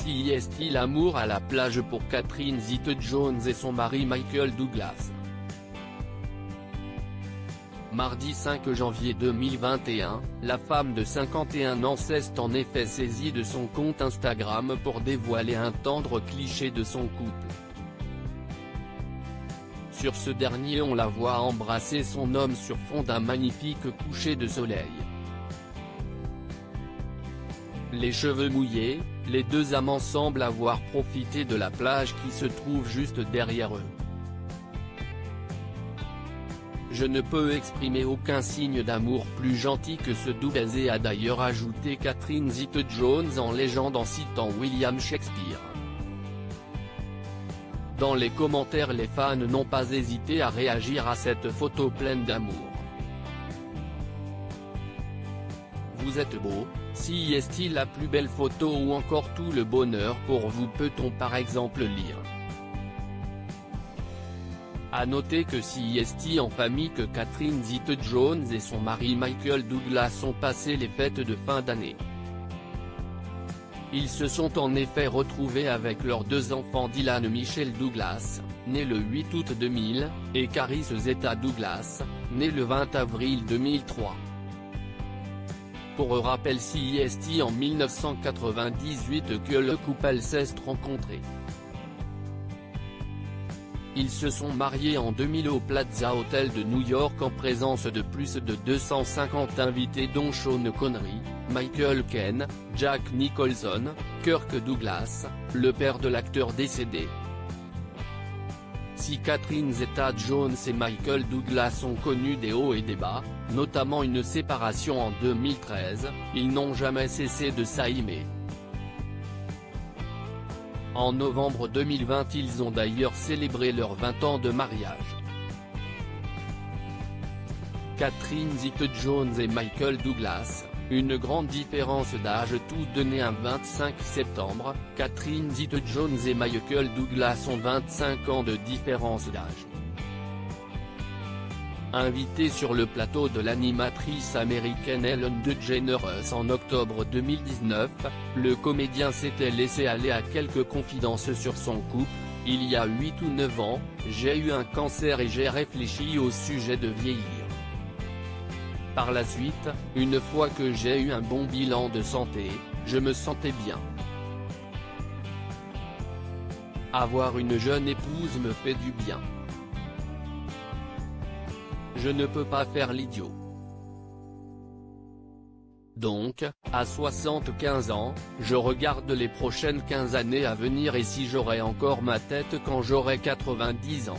Si est-il l'amour à la plage pour Catherine Zeta-Jones et son mari Michael Douglas. Mardi 5 janvier 2021, la femme de 51 ans s'est en effet saisie de son compte Instagram pour dévoiler un tendre cliché de son couple. Sur ce dernier, on la voit embrasser son homme sur fond d'un magnifique coucher de soleil. Les cheveux mouillés, les deux amants semblent avoir profité de la plage qui se trouve juste derrière eux. Je ne peux exprimer aucun signe d'amour plus gentil que ce doux baiser, a d'ailleurs ajouté Catherine Zeta-Jones en légende en citant William Shakespeare. Dans les commentaires, les fans n'ont pas hésité à réagir à cette photo pleine d'amour. Vous êtes beau, si est-il la plus belle photo ou encore tout le bonheur pour vous, peut-on par exemple lire. A noter que si est-il en famille que Catherine Zeta-Jones et son mari Michael Douglas ont passé les fêtes de fin d'année. Ils se sont en effet retrouvés avec leurs deux enfants Dylan Michelle Douglas, né le 8 août 2000, et Caris Zeta-Douglas, né le 20 avril 2003. Pour rappel, si est en 1998 que le couple s'est rencontré. Ils se sont mariés en 2000 au Plaza Hotel de New York en présence de plus de 250 invités dont Sean Connery, Michael Caine, Jack Nicholson, Kirk Douglas, le père de l'acteur décédé. Si Catherine Zeta-Jones et Michael Douglas ont connu des hauts et des bas, notamment une séparation en 2013, ils n'ont jamais cessé de s'aimer. En novembre 2020, ils ont d'ailleurs célébré leurs 20 ans de mariage. Catherine Zeta-Jones et Michael Douglas, une grande différence d'âge, tous deux nés un 25 septembre, Catherine Zeta-Jones et Michael Douglas ont 25 ans de différence d'âge. Invité sur le plateau de l'animatrice américaine Ellen DeGeneres en octobre 2019, le comédien s'était laissé aller à quelques confidences sur son couple. Il y a 8 ou 9 ans, j'ai eu un cancer et j'ai réfléchi au sujet de vieillir. Par la suite, une fois que j'ai eu un bon bilan de santé, je me sentais bien. Avoir une jeune épouse me fait du bien. Je ne peux pas faire l'idiot. Donc, à 75 ans, je regarde les prochaines 15 années à venir et si j'aurai encore ma tête quand j'aurai 90 ans.